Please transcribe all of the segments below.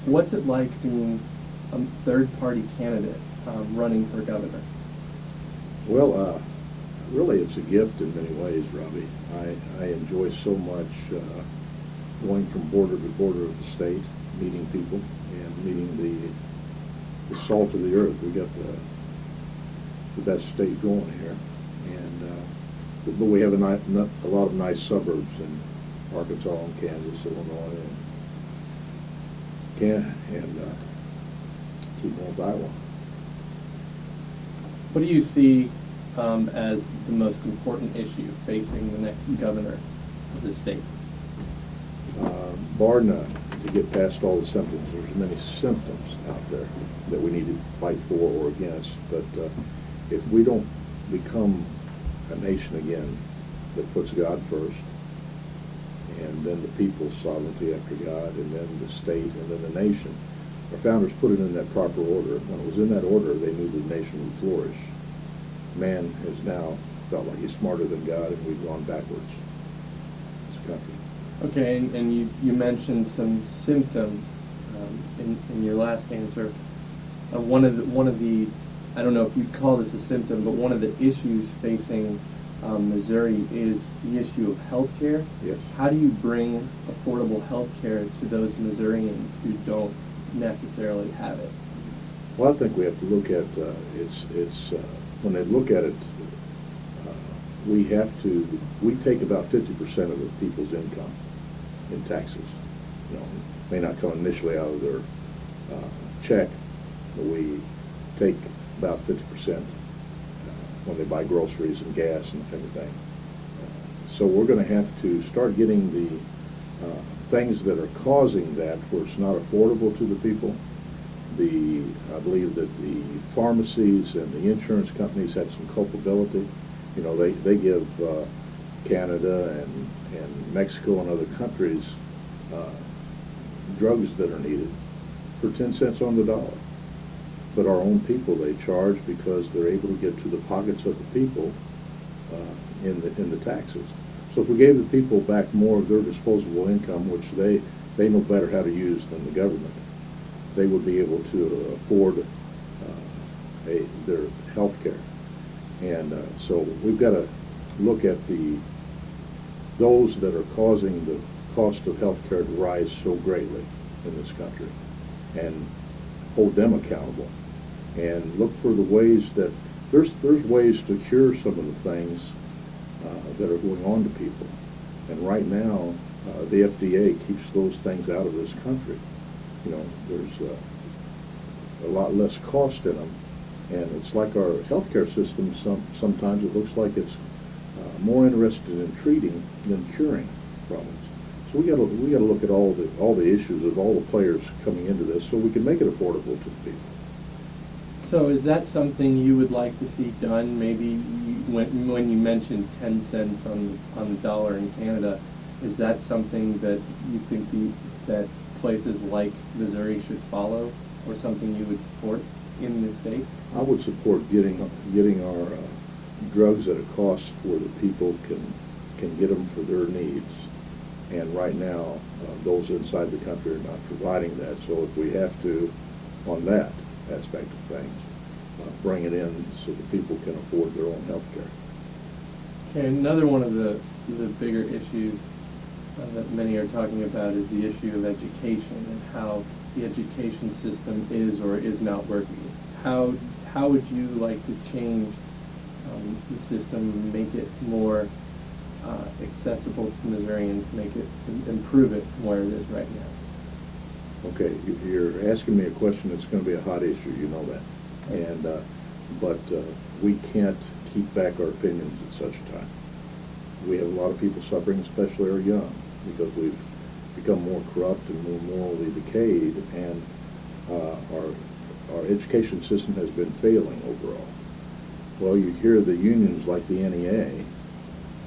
What's it like being a third-party candidate running for governor? Well, really it's a gift in many ways, Robby. I enjoy so much going from border to border of the state, meeting people and meeting the salt of the earth. We got the best state going here, and but we have a lot of nice suburbs in Arkansas and Kansas, Illinois, and keep North Iowa. What do you see as the most important issue facing the next governor of the state? Bar none, to get past all the symptoms. There's many symptoms out there that we need to fight for or against, but if we don't become a nation again that puts God first, and then the people's sovereignty after God, and then the state, and then the nation. Our founders put it in that proper order. When it was in that order, they knew the nation would flourish. Man has now felt like he's smarter than God, and we've gone backwards as a country. Okay, and you mentioned some symptoms in your last answer. One of the, I don't know if you'd call this a symptom, but one of the issues facing Missouri is the issue of health care. Yes. How do you bring affordable health care to those Missourians who don't necessarily have it? Well, I think we have to look at when they look at it, we take about 50% of the people's income in taxes. You know, it may not come initially out of their check, but we take about 50% when they buy groceries and gas and everything. So we're going to have to start getting the things that are causing that where it's not affordable to the people. I believe that the pharmacies and the insurance companies had some culpability. You know, they give Canada and Mexico and other countries drugs that are needed for 10 cents on the dollar. But our own people they charge because they're able to get to the pockets of the people in the taxes. So if we gave the people back more of their disposable income, which they know better how to use than the government, they would be able to afford their health care. And so we've got to look at those that are causing the cost of health care to rise so greatly in this country and hold them accountable and look for the ways that there's ways to cure some of the things that are going on to people. And right now, the FDA keeps those things out of this country. You know, there's a lot less cost in them, and it's like our healthcare system. Sometimes it looks like it's more interested in treating than curing problems. So we got to look at all the issues of all the players coming into this, so we can make it affordable to the people. So is that something you would like to see done? Maybe when you mentioned 10 cents on the dollar in Canada, is that something that you think that places like Missouri should follow, or something you would support in the state? I would support getting our drugs at a cost where the people can get them for their needs. And right now, those inside the country are not providing that. So if we have to, on that aspect of things, bring it in so that people can afford their own health care. Okay, another one of the bigger issues that many are talking about is the issue of education and how the education system is or is not working. How would you like to change the system, make it more accessible to Missourians, improve it from where it is right now? Okay, you're asking me a question that's going to be a hot issue, you know that. And but we can't keep back our opinions at such a time. We have a lot of people suffering, especially our young, because we've become more corrupt and more morally decayed, and our education system has been failing overall. Well, you hear the unions like the NEA,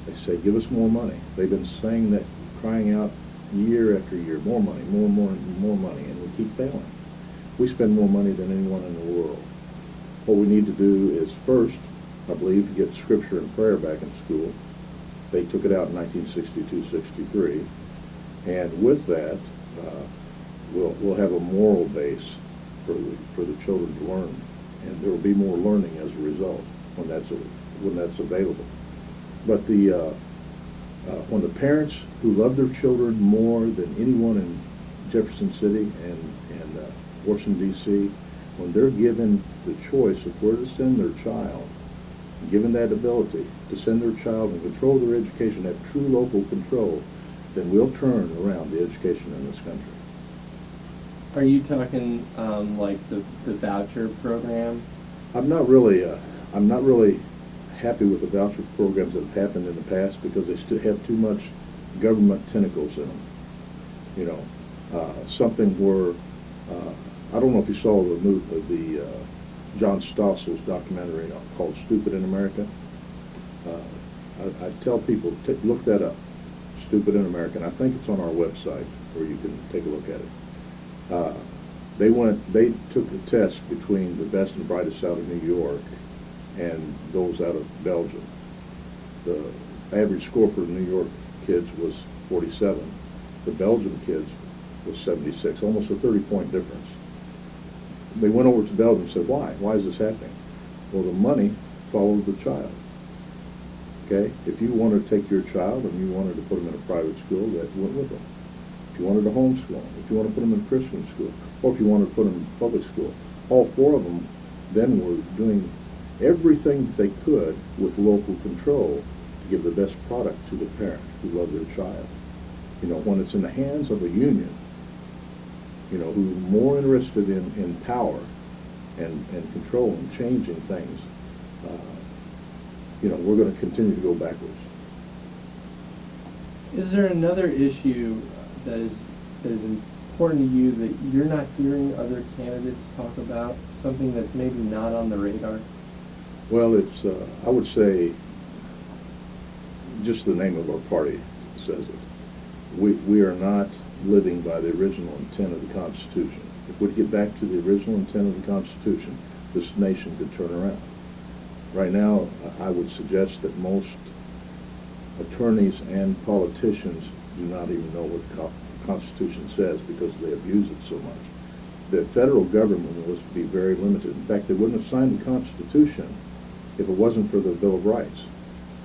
they say, give us more money. They've been saying that, crying out year after year, more money, more money, and we keep failing. We spend more money than anyone in the world. What we need to do is first, I believe, get scripture and prayer back in school. They took it out in 1962-63, and with that, we'll have a moral base for the children to learn, and there will be more learning as a result when that's available. But when the parents who love their children more than anyone in Jefferson City and Washington, D.C., when they're given the choice of where to send their child, given that ability to send their child and control their education, have true local control, then we'll turn around the education in this country. Are you talking like the voucher program? I'm not really happy with the voucher programs that have happened in the past because they still have too much government tentacles in them. You know, something where I don't know if you saw the John Stossel's documentary called "Stupid in America." I tell people, look that up, "Stupid in America," and I think it's on our website where you can take a look at it. They took a test between the best and brightest out of New York and those out of Belgium. The average score for the New York kids was 47. The Belgian kids was 76, almost a 30-point difference. They went over to Belgium and said, why? Why is this happening? Well, the money followed the child. Okay? If you wanted to take your child and you wanted to put them in a private school, that went with them. If you wanted to homeschool them, if you wanted to put them in Christian school, or if you wanted to put them in public school, all four of them then were doing everything that they could with local control to give the best product to the parent who loved their child. You know, when it's in the hands of a union, you know, who's more interested in power and control and changing things, you know, we're going to continue to go backwards. Is there another issue that is important to you that you're not hearing other candidates talk about, something that's maybe not on the radar? Well, it's, I would say, just the name of our party says it. We are not living by the original intent of the Constitution. If we'd get back to the original intent of the Constitution, this nation could turn around. Right now, I would suggest that most attorneys and politicians do not even know what the Constitution says because they abuse it so much. The federal government was to be very limited. In fact, they wouldn't have signed the Constitution if it wasn't for the Bill of Rights.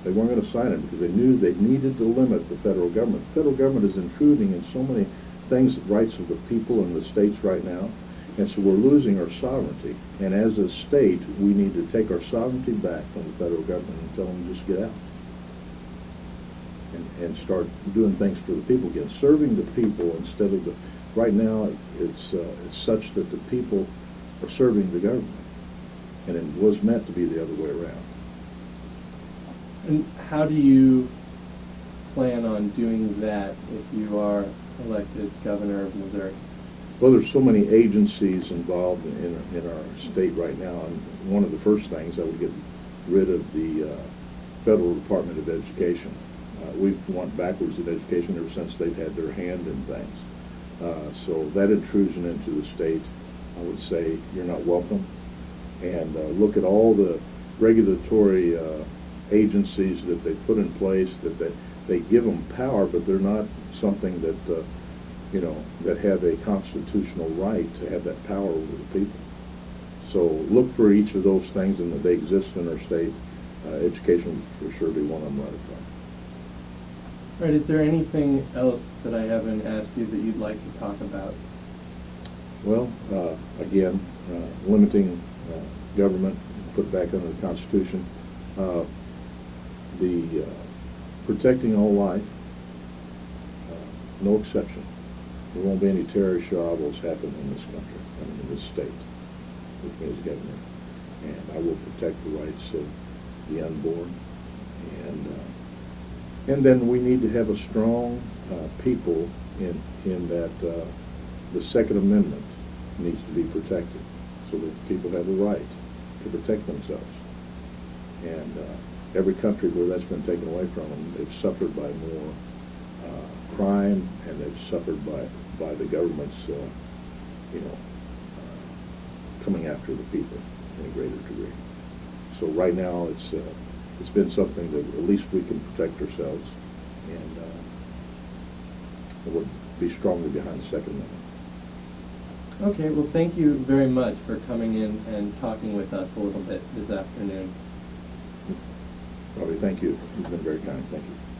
They weren't going to sign it because they knew they needed to limit the federal government. The federal government is intruding in so many things, the rights of the people in the states right now, and so we're losing our sovereignty. And as a state, we need to take our sovereignty back from the federal government and tell them just get out. And start doing things for the people again, serving the people instead of the. Right now, it's such that the people are serving the government, and it was meant to be the other way around. And how do you plan on doing that if you are elected governor of Missouri? Well, there's so many agencies involved in our state right now, and one of the first things, I would get rid of the Federal Department of Education. We've went backwards in education ever since they've had their hand in things. So that intrusion into the state, I would say, you're not welcome. And look at all the regulatory agencies that they put in place, that they give them power, but they're not something that, you know, that have a constitutional right to have that power over the people. So look for each of those things and that they exist in our state. Education would for sure be one of them right up front. All right, is there anything else that I haven't asked you that you'd like to talk about? Well, again, limiting government, put back under the Constitution, the protecting all life, no exception. There won't be any terrorist squabbles happen in this country, in this state, with me as governor. And I will protect the rights of the unborn. And then we need to have a strong people in that the Second Amendment needs to be protected so that people have the right to protect themselves. And every country where that's been taken away from them, they've suffered by more crime, and they've suffered by the government's, coming after the people in a greater degree. So right now, it's been something that at least we can protect ourselves, and would be strongly behind the Second Amendment. Okay, well, thank you very much for coming in and talking with us a little bit this afternoon. Robby, thank you. You've been very kind. Thank you.